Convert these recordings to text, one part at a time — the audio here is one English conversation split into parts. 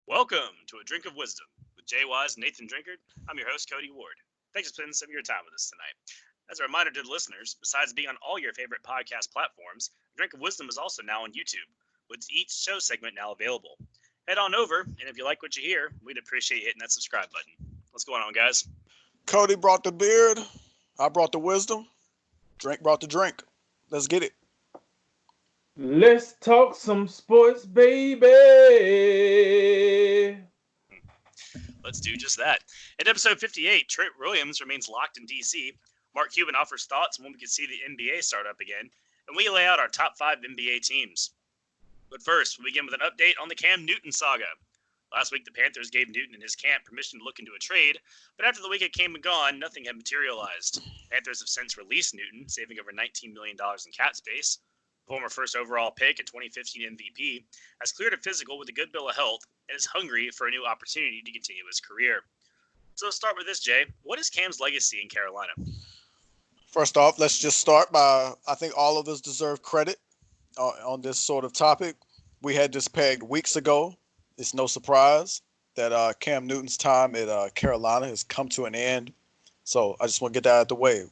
Welcome to A Drink of Wisdom with Jay Wise and Nathan Drinkard. I'm your host, Cody Ward. Thanks for spending some of your time with us tonight. As a reminder to the listeners, besides being on all your favorite podcast platforms, A Drink of Wisdom is also now on YouTube, with each show segment now available. Head on over, and if you like what you hear, we'd appreciate hitting that subscribe button. What's going on, guys? Cody brought the beard. I brought the wisdom. Drink brought the drink. Let's get it. Let's talk some sports, baby. Let's do just that. In episode 58, Trent Williams remains locked in D.C., Mark Cuban offers thoughts on when we can see the NBA start up again, and we lay out our top 5 NBA teams. But first, we begin with an update on the Cam Newton saga. Last week, the Panthers gave Newton and his camp permission to look into a trade, but after the weekend came and gone, nothing had materialized. Panthers have since released Newton, saving over $19 million in cap space. Former first overall pick and 2015 MVP, has cleared a physical with a good bill of health and is hungry for a new opportunity to continue his career. So let's start with this, Jay. What is Cam's legacy in Carolina? First off, let's just start by, I think all of us deserve credit on this sort of topic. We had this pegged weeks ago. It's no surprise that Cam Newton's time at Carolina has come to an end. So I just want to get that out of the way.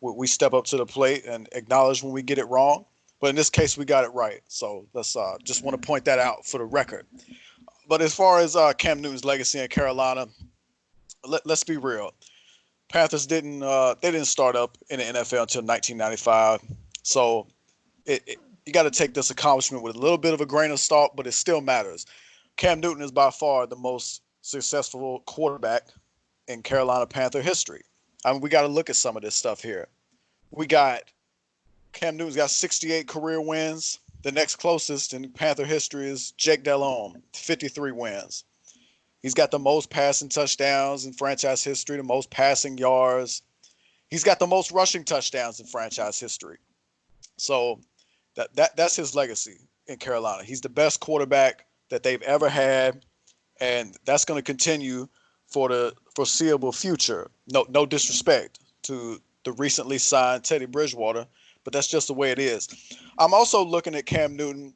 We step up to the plate and acknowledge when we get it wrong. But in this case, we got it right. So let's just want to point that out for the record. But as far as Cam Newton's legacy in Carolina, let's be real. Panthers didn't start up in the NFL until 1995. So you got to take this accomplishment with a little bit of a grain of salt, but it still matters. Cam Newton is by far the most successful quarterback in Carolina Panther history. I mean, we got to look at some of this stuff here. We got Cam Newton's got 68 career wins. The next closest in Panther history is Jake Delhomme, 53 wins. He's got the most passing touchdowns in franchise history, the most passing yards. He's got the most rushing touchdowns in franchise history. So that's his legacy in Carolina. He's the best quarterback that they've ever had, and that's going to continue for the foreseeable future. No disrespect to the recently signed Teddy Bridgewater, but that's just the way it is. I'm also looking at Cam Newton.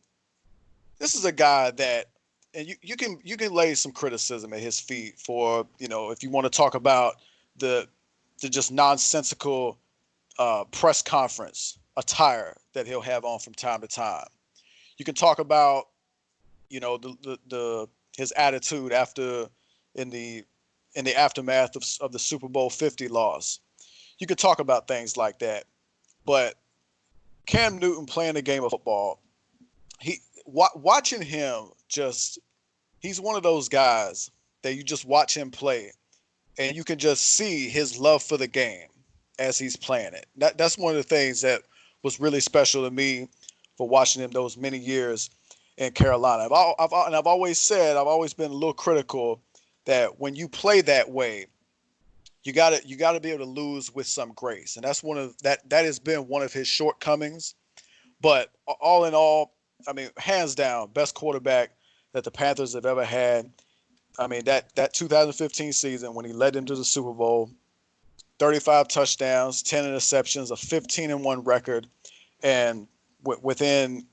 This is a guy that, and you can lay some criticism at his feet for, if you want to talk about the just nonsensical press conference attire that he'll have on from time to time. You can talk about, his attitude in the aftermath of the Super Bowl 50 loss. You could talk about things like that. But Cam Newton playing the game of football, watching him he's one of those guys that you just watch him play and you can just see his love for the game as he's playing it. That's one of the things that was really special to me for watching him those many years in Carolina. I've always been a little critical that when you play that way, you got to be able to lose with some grace, and that's that has been one of his shortcomings. But all in all, I mean, hands down, best quarterback that the Panthers have ever had. I mean, that 2015 season when he led them to the Super Bowl, 35 touchdowns, 10 interceptions, a 15-1 record, and within,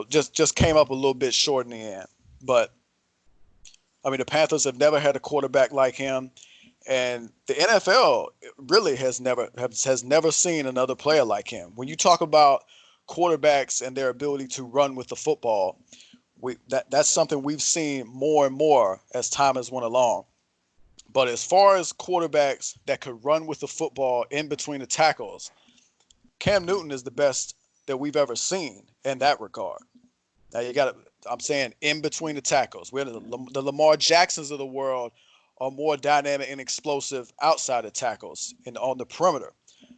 just came up a little bit short in the end. But I mean, the Panthers have never had a quarterback like him, and the NFL really has never seen another player like him. When you talk about quarterbacks and their ability to run with the football, that's something we've seen more and more as time has went along. But as far as quarterbacks that could run with the football in between the tackles, Cam Newton is the best that we've ever seen in that regard. Now I'm saying in between the tackles. The Lamar Jacksons of the world are more dynamic and explosive outside of tackles and on the perimeter.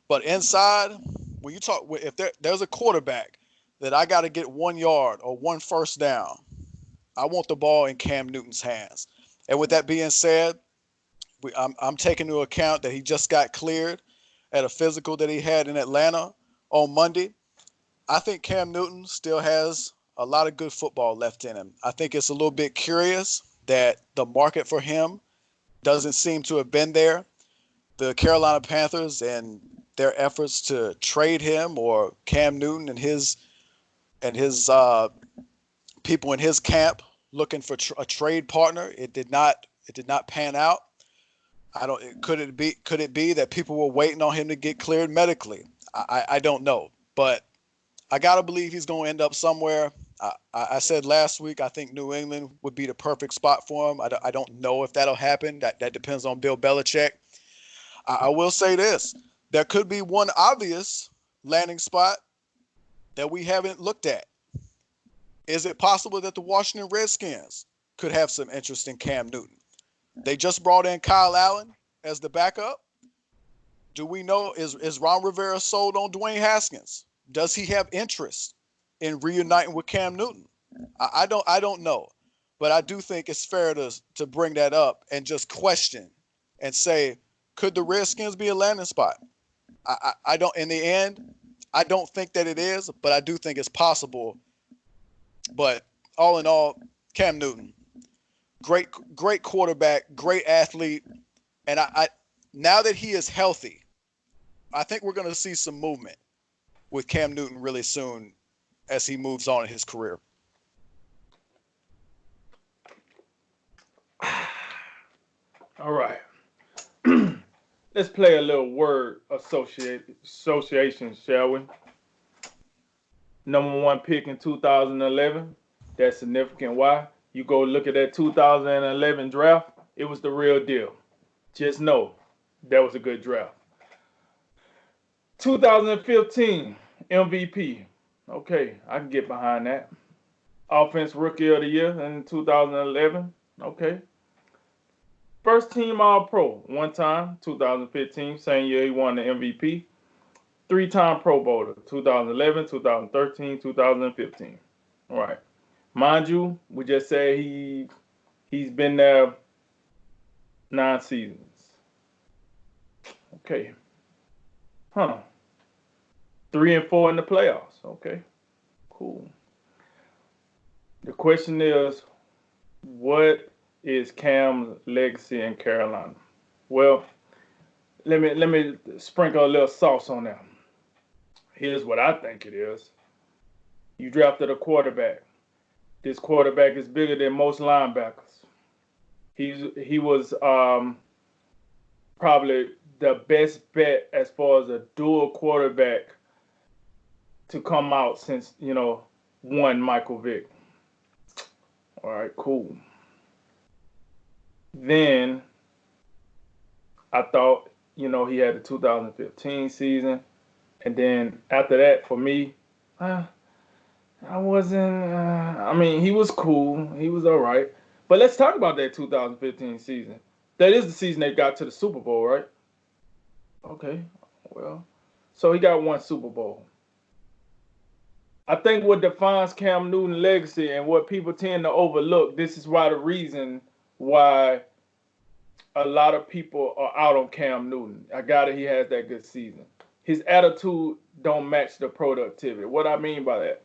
But inside, when you talk, if there's a quarterback that I got to get 1 yard or 1 first down, I want the ball in Cam Newton's hands. And with that being said, I'm taking into account that he just got cleared at a physical that he had in Atlanta on Monday. I think Cam Newton still has a lot of good football left in him. I think it's a little bit curious that the market for him doesn't seem to have been there. The Carolina Panthers and their efforts to trade him or Cam Newton and his people in his camp looking for a trade partner. It did not pan out. I don't. Could it be that people were waiting on him to get cleared medically? I don't know, but I gotta believe he's going to end up somewhere. I said last week I think New England would be the perfect spot for him. I don't know if that'll happen. That depends on Bill Belichick. I will say this: there could be one obvious landing spot that we haven't looked at. Is it possible that the Washington Redskins could have some interest in Cam Newton? They just brought in Kyle Allen as the backup. Do we know, is Ron Rivera sold on Dwayne Haskins? Does he have interest in reuniting with Cam Newton? I don't know, but I do think it's fair to bring that up and just question and say, could the Redskins be a landing spot? I don't. In the end, I don't think that it is, but I do think it's possible. But all in all, Cam Newton, great quarterback, great athlete, and I now that he is healthy, I think we're going to see some movement with Cam Newton really soon as he moves on in his career. All right. Let's play a little word association, shall we? Number 1 pick in 2011. That's significant. Why? You go look at that 2011 draft. It was the real deal. Just know that was a good draft. 2015 MVP. Okay, I can get behind that. Offense Rookie of the Year in 2011. Okay. First team All-Pro one time, 2015. Same year he won the MVP. 3-time Pro Bowler, 2011, 2013, 2015. All right. Mind you, we just said he's been there 9 seasons. Okay. 3 and 4 in the playoffs. Okay. Cool. The question is, what is Cam's legacy in Carolina? Well, let me sprinkle a little sauce on that. Here's what I think it is. You drafted a quarterback. This quarterback is bigger than most linebackers. He was probably the best bet as far as a dual quarterback to come out since, one Michael Vick. All right, cool. Then I thought, he had the 2015 season. And then after that, for me, I wasn't, he was cool. He was all right. But let's talk about that 2015 season. That is the season they got to the Super Bowl, right? Okay, well, so he got 1 Super Bowl. I think what defines Cam Newton's legacy and what people tend to overlook, this is why the reason why a lot of people are out on Cam Newton. I got it, he has that good season. His attitude don't match the productivity. What I mean by that?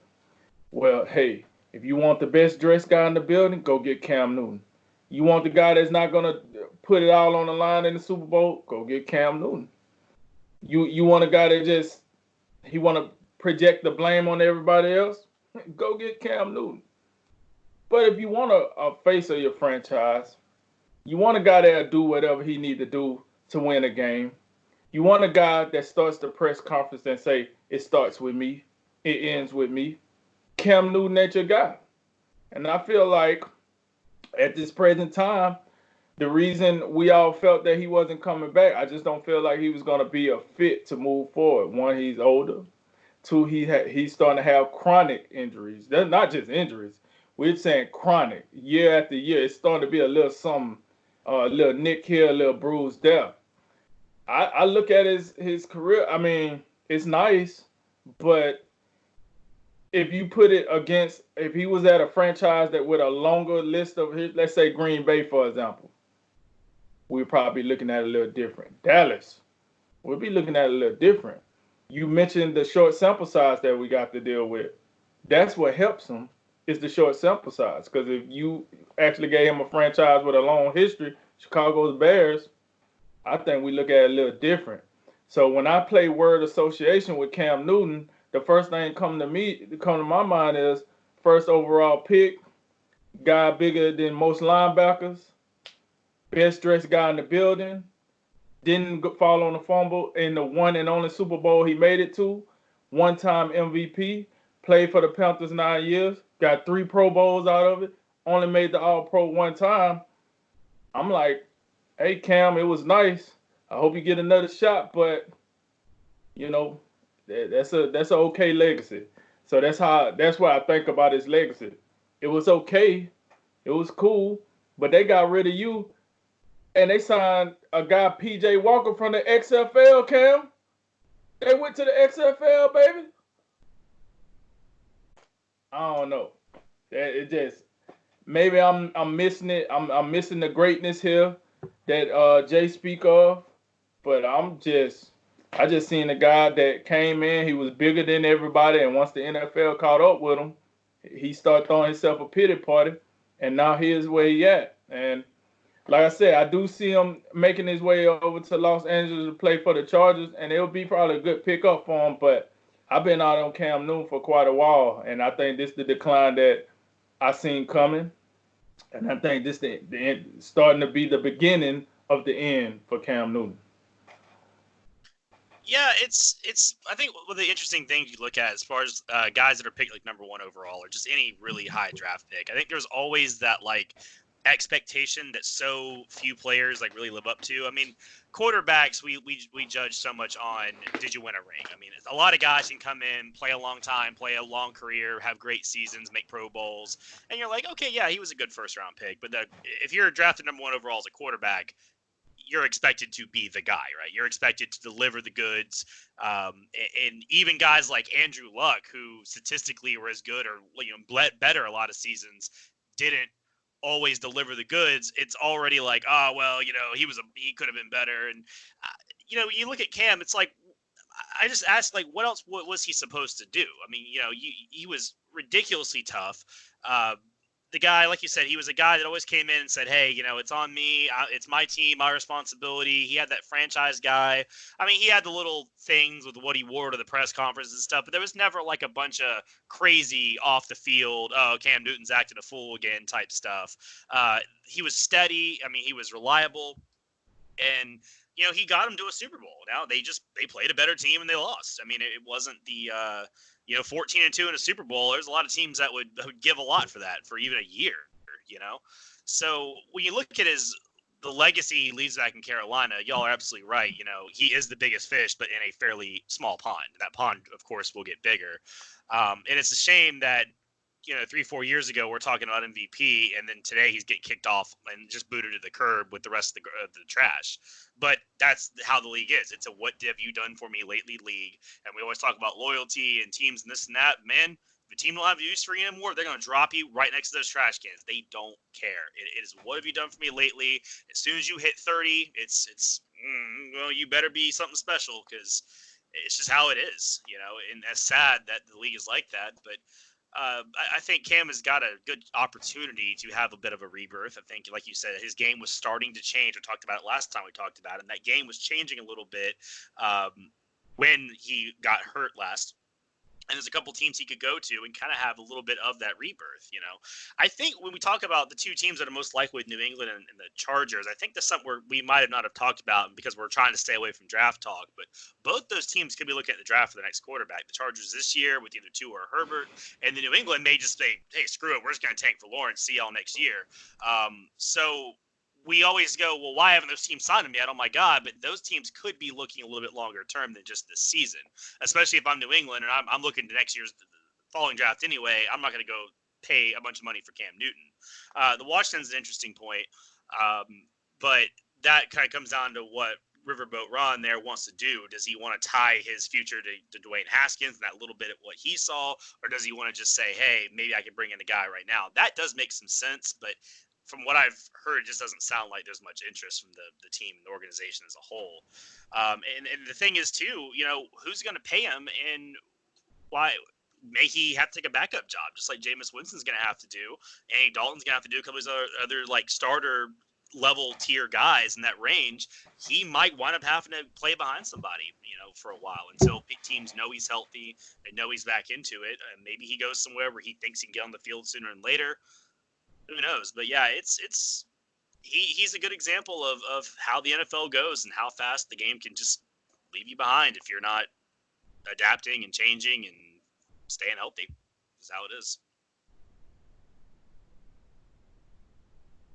Well, hey, if you want the best dressed guy in the building, go get Cam Newton. You want the guy that's not going to put it all on the line in the Super Bowl, go get Cam Newton. You want a guy that he want to project the blame on everybody else, go get Cam Newton. But if you want a face of your franchise, you want a guy that'll do whatever he need to do to win a game. You want a guy that starts the press conference and say, it starts with me, it ends with me. Cam Newton ain't your guy. And I feel like at this present time, the reason we all felt that he wasn't coming back, I just don't feel like he was going to be a fit to move forward. 1, he's older. 2, he's starting to have chronic injuries. They're not just injuries. We're saying chronic. Year after year, it's starting to be a little something, a little nick here, a little bruise there. I look at his career. I mean, it's nice, but if you put it against, if he was at a franchise that with a longer list of his, let's say Green Bay, for example, we'd probably be looking at it a little different. Dallas, we'll be looking at it a little different. You mentioned the short sample size that we got to deal with. That's what helps him, is the short sample size. Because if you actually gave him a franchise with a long history, Chicago's Bears, I think we look at it a little different. So when I play word association with Cam Newton, the first thing come to my mind is first overall pick, guy bigger than most linebackers, best dressed guy in the building, didn't fall on the fumble in the one and only Super Bowl he made it to, one-time MVP, played for the Panthers 9 years, got 3 Pro Bowls out of it, only made the All-Pro one time. I'm like, hey Cam, it was nice. I hope you get another shot, but you know, that's an okay legacy. So that's what I think about his legacy. It was okay, it was cool, but they got rid of you and they signed a guy PJ Walker from the XFL. Cam, they went to the XFL, baby. I don't know. It just maybe I'm missing it. I'm missing the greatness here that Jay speak of, but I just seen a guy that came in. He was bigger than everybody, and once the NFL caught up with him, he started throwing himself a pity party, and now here's where he at. And like I said, I do see him making his way over to Los Angeles to play for the Chargers, and it'll be probably a good pickup for him. But I've been out on Cam Newton for quite a while, and I think this is the decline that I seen coming, and I think this the end, starting to be the beginning of the end for Cam Newton. Yeah, it's. I think one of the interesting things you look at as far as guys that are picked like number 1 overall or just any really high draft pick. I think there's always that like expectation that so few players like really live up to. I mean, quarterbacks we judge so much on did you win a ring? I mean, a lot of guys can come in, play a long time, play a long career, have great seasons, make Pro Bowls, and you're like, okay, yeah, he was a good first round pick. But if you're drafted number 1 overall as a quarterback, you're expected to be the guy, right? You're expected to deliver the goods. And even guys like Andrew Luck, who statistically were as good or better a lot of seasons, didn't always deliver the goods. It's already like, oh well, he could have been better. And you look at Cam, it's like I just asked, like, what was he supposed to do? I mean, he was ridiculously tough. The guy, like you said, he was a guy that always came in and said, hey, it's on me. It's my team, my responsibility. He had that franchise guy. I mean, he had the little things with what he wore to the press conference and stuff, but there was never like a bunch of crazy off the field, oh, Cam Newton's acting a fool again type stuff. He was steady. I mean, he was reliable. And, he got him to a Super Bowl. Now they played a better team and they lost. I mean, it wasn't the, 14-2 in a Super Bowl. There's a lot of teams that would give a lot for that for even a year, So when you look at the legacy he leaves back in Carolina, y'all are absolutely right. He is the biggest fish, but in a fairly small pond. That pond, of course, will get bigger. And it's a shame that, 3-4 years ago, we're talking about MVP, and then today he's getting kicked off and just booted to the curb with the rest of the trash. But that's how the league is. It's a what have you done for me lately league. And we always talk about loyalty and teams and this and that. Man, if a team don't have use for you anymore, they're going to drop you right next to those trash cans. They don't care. It is what have you done for me lately. As soon as you hit 30, well, you better be something special because it's just how it is, and that's sad that the league is like that. But I think Cam has got a good opportunity to have a bit of a rebirth. I think, like you said, his game was starting to change. We talked about it last time we talked about it, and that game was changing a little bit when he got hurt last. And there's a couple teams he could go to and kind of have a little bit of that rebirth, I think when we talk about the two teams that are most likely with New England and the Chargers, I think that's something we might have not have talked about because we're trying to stay away from draft talk. But both those teams could be looking at the draft for the next quarterback. The Chargers this year with either Tua or Herbert, and the New England may just say, hey, screw it, we're just going to tank for Lawrence, see y'all next year. So we always go, well, why haven't those teams signed him yet? Oh my God! But those teams could be looking a little bit longer term than just this season. Especially if I'm New England and I'm looking to next year's following draft anyway. I'm not going to go pay a bunch of money for Cam Newton. The Washington's an interesting point, but that kind of comes down to what Riverboat Ron there wants to do. Does he want to tie his future to Dwayne Haskins and that little bit of what he saw, or does he want to just say, hey, maybe I can bring in a guy right now? That does make some sense, but from what I've heard, it just doesn't sound like there's much interest from the team and the organization as a whole. And the thing is, too, who's going to pay him and why? May he have to take a backup job, just like Jameis Winston's going to have to do. Andy Dalton's going to have to do a couple of other like starter level tier guys in that range. He might wind up having to play behind somebody, for a while until teams know he's healthy and know he's back into it. And maybe he goes somewhere where he thinks he can get on the field sooner than later. who knows? But yeah, he's a good example of how the NFL goes and how fast the game can just leave you behind if you're not adapting and changing and staying healthy. Is how it is.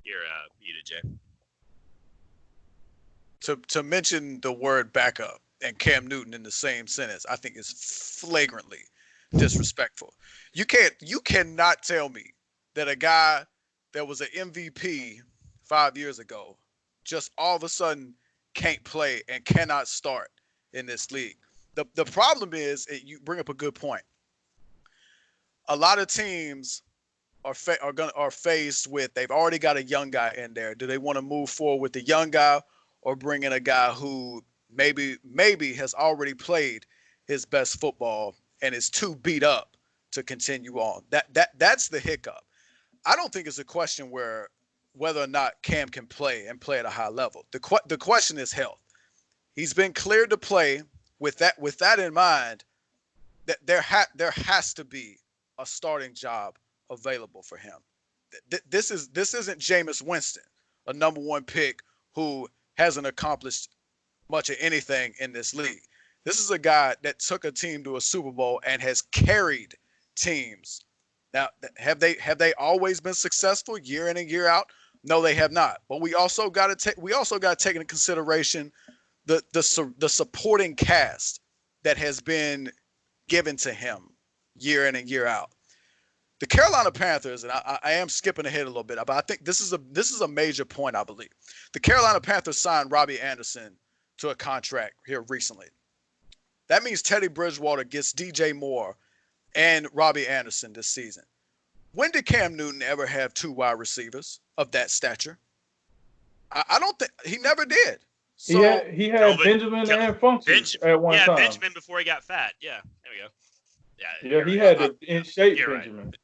You're muted, Jay. To mention the word backup and Cam Newton in the same sentence, I think is flagrantly disrespectful. You cannot tell me that a guy that was an MVP 5 years ago just all of a sudden can't play and cannot start in this league. The problem is, you bring up a good point. A lot of teams are faced with, they've already got a young guy in there. Do they want to move forward with the young guy or bring in a guy who maybe has already played his best football and is too beat up to continue on? That's the hiccup. I don't think it's a question whether or not Cam can play and play at a high level. The question is health. He's been cleared to play. With that in mind, that there has to be a starting job available for him. This isn't Jameis Winston, a number one pick who hasn't accomplished much of anything in this league. This is a guy that took a team to a Super Bowl and has carried teams. Now, have they always been successful year in and year out? No, they have not. But we also got to take into consideration the supporting cast that has been given to him year in and year out. The Carolina Panthers, and I am skipping ahead a little bit, but I think this is a major point, I believe. The Carolina Panthers signed Robbie Anderson to a contract here recently. That means Teddy Bridgewater gets DJ Moore and Robbie Anderson this season. When did Cam Newton ever have two wide receivers of that stature? I don't think he never did. So he had Benjamin and Funky at one time. Benjamin before he got fat. Yeah, there we go. Yeah, he had the in shape Benjamin. Right.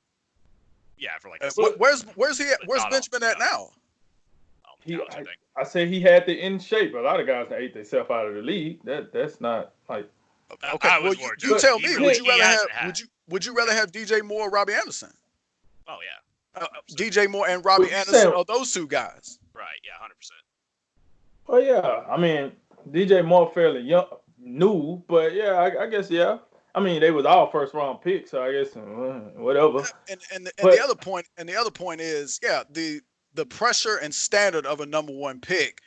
Yeah, for like. Where's he at? Where's Benjamin at now? I say he had the in shape. A lot of guys that ate themselves out of the league. That's not like. Okay, well, you tell me. Would you rather have DJ Moore or Robbie Anderson? Oh yeah. DJ Moore and Robbie Anderson are those two guys. Right. Yeah. 100%. Oh yeah. I mean, DJ Moore fairly young, new, but yeah, I guess yeah. I mean, they was all first round picks, so I guess whatever. And the other point is, yeah, the pressure and standard of a number one pick,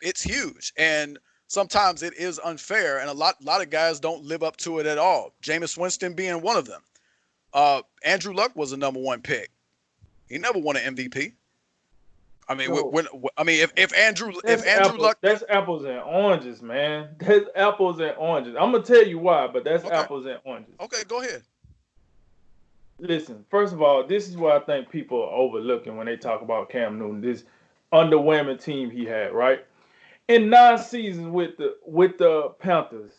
it's huge, and sometimes it is unfair, and a lot of guys don't live up to it at all. Jameis Winston being one of them. Andrew Luck was a number one pick. He never won an MVP. I mean, if Andrew Luck, that's apples and oranges, man. That's apples and oranges. I'm gonna tell you why, but that's apples and oranges. Okay, go ahead. Listen, first of all, this is what I think people are overlooking when they talk about Cam Newton. This underwhelming team he had, right? In 9 seasons with the Panthers,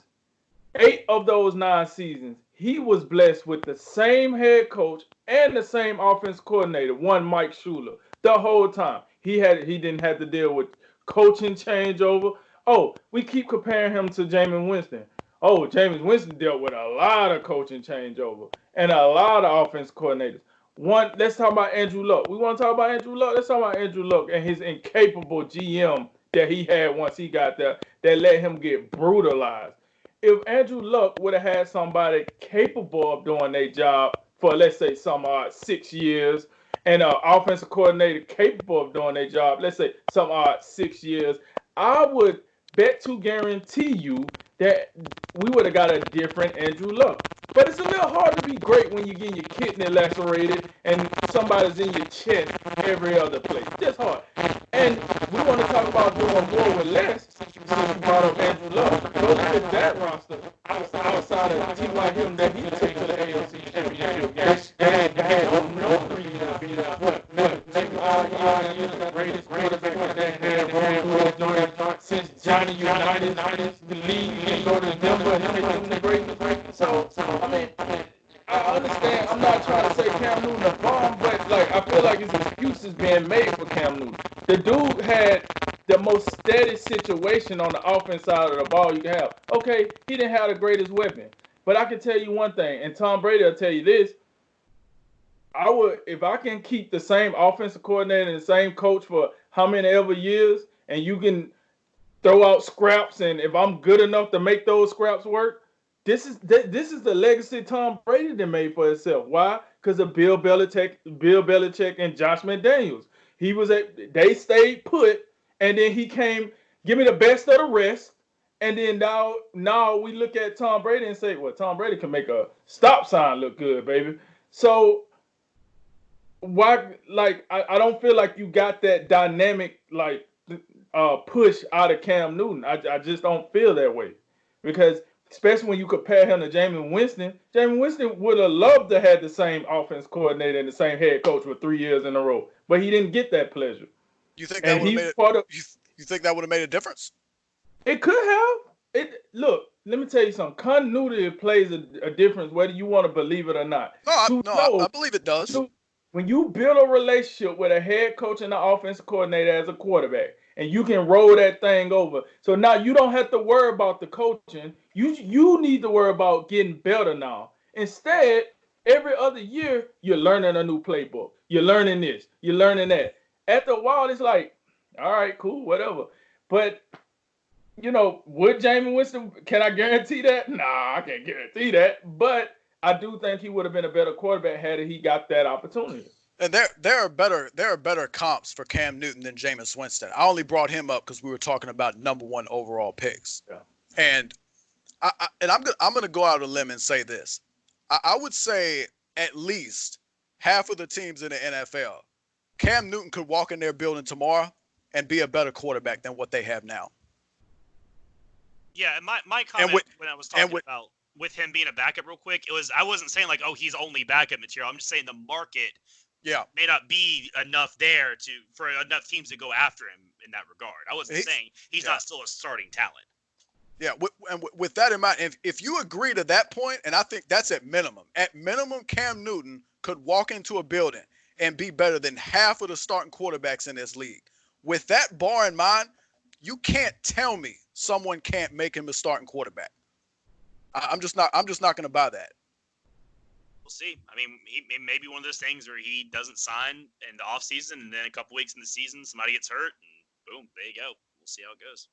8 of those 9 seasons, he was blessed with the same head coach and the same offense coordinator, one Mike Shula, the whole time. He didn't have to deal with coaching changeover. Oh, we keep comparing him to Jameis Winston. Oh, Jameis Winston dealt with a lot of coaching changeover and a lot of offense coordinators. Let's talk about Andrew Luck. We want to talk about Andrew Luck. Let's talk about Andrew Luck and his incapable GM that he had once he got there that let him get brutalized. If Andrew Luck would have had somebody capable of doing their job for, let's say, 6 years, and an offensive coordinator capable of doing their job, let's say 6 years, I would bet to guarantee you that we would have got a different Andrew Luck. But it's a little hard to be great when you're getting your kidney lacerated and somebody's in your chest every other place. Just hard. And we want to talk about doing more with less since you brought up Andrew Luck. Go look at that roster outside of T.Y. Hilton that he took to the AFC Championship game. They had no reason to be that. What? Maybe all years the greatest quarterback that had since Johnny Unitas the league and go to Denver and make them the greatest. So I mean, I understand. I'm not trying to say Cam Newton a bomb, but like I feel like his excuses being made for Cam Newton. The dude had the most steady situation on the offense side of the ball you can have. Okay, he didn't have the greatest weapon, but I can tell you one thing, and Tom Brady will tell you this: I would, if I can keep the same offensive coordinator and the same coach for how many ever years, and you can throw out scraps, and if I'm good enough to make those scraps work, this is the legacy Tom Brady that made for himself. Why? Because of Bill Belichick, and Josh McDaniels. They stayed put, and then he came, give me the best of the rest, and then now we look at Tom Brady and say, well, Tom Brady can make a stop sign look good, baby. So why, like, I don't feel like you got that dynamic, like, push out of Cam Newton. I just don't feel that way, because especially when you compare him to Jameis Winston would have loved to have the same offense coordinator and the same head coach for 3 years in a row, but he didn't get that pleasure. You think that And would have he's made it? part of You think that would have made a difference? it. Could have it. Look, let me tell you something. Continuity plays a difference, whether you want to believe it or not. No, To I know believe it does. when you build a relationship with a head coach and an offensive coordinator as a quarterback, and you can roll that thing over, so now you don't have to worry about the coaching. You need to worry about getting better now. Instead, every other year you're learning a new playbook. You're learning this. You're learning that. After a while, it's like, all right, cool, whatever. But would Jameis Winston? Can I guarantee that? Nah, I can't guarantee that. But I do think he would have been a better quarterback had he got that opportunity. And there are better comps for Cam Newton than Jameis Winston. I only brought him up because we were talking about number one overall picks. Yeah. And I'm gonna go out on a limb and say this. I would say at least half of the teams in the NFL, Cam Newton could walk in their building tomorrow and be a better quarterback than what they have now. Yeah, and my comment when I was talking about with him being a backup real quick, I wasn't saying like, oh, he's only backup material. I'm just saying the market may not be enough there for enough teams to go after him in that regard. I wasn't saying he's not still a starting talent. Yeah, with that in mind, if you agree to that point, and I think that's at minimum. At minimum, Cam Newton could walk into a building and be better than half of the starting quarterbacks in this league. With that bar in mind, you can't tell me someone can't make him a starting quarterback. I'm just not going to buy that. We'll see. I mean, it may be one of those things where he doesn't sign in the offseason, and then a couple weeks in the season, somebody gets hurt, and boom, there you go. We'll see how it goes.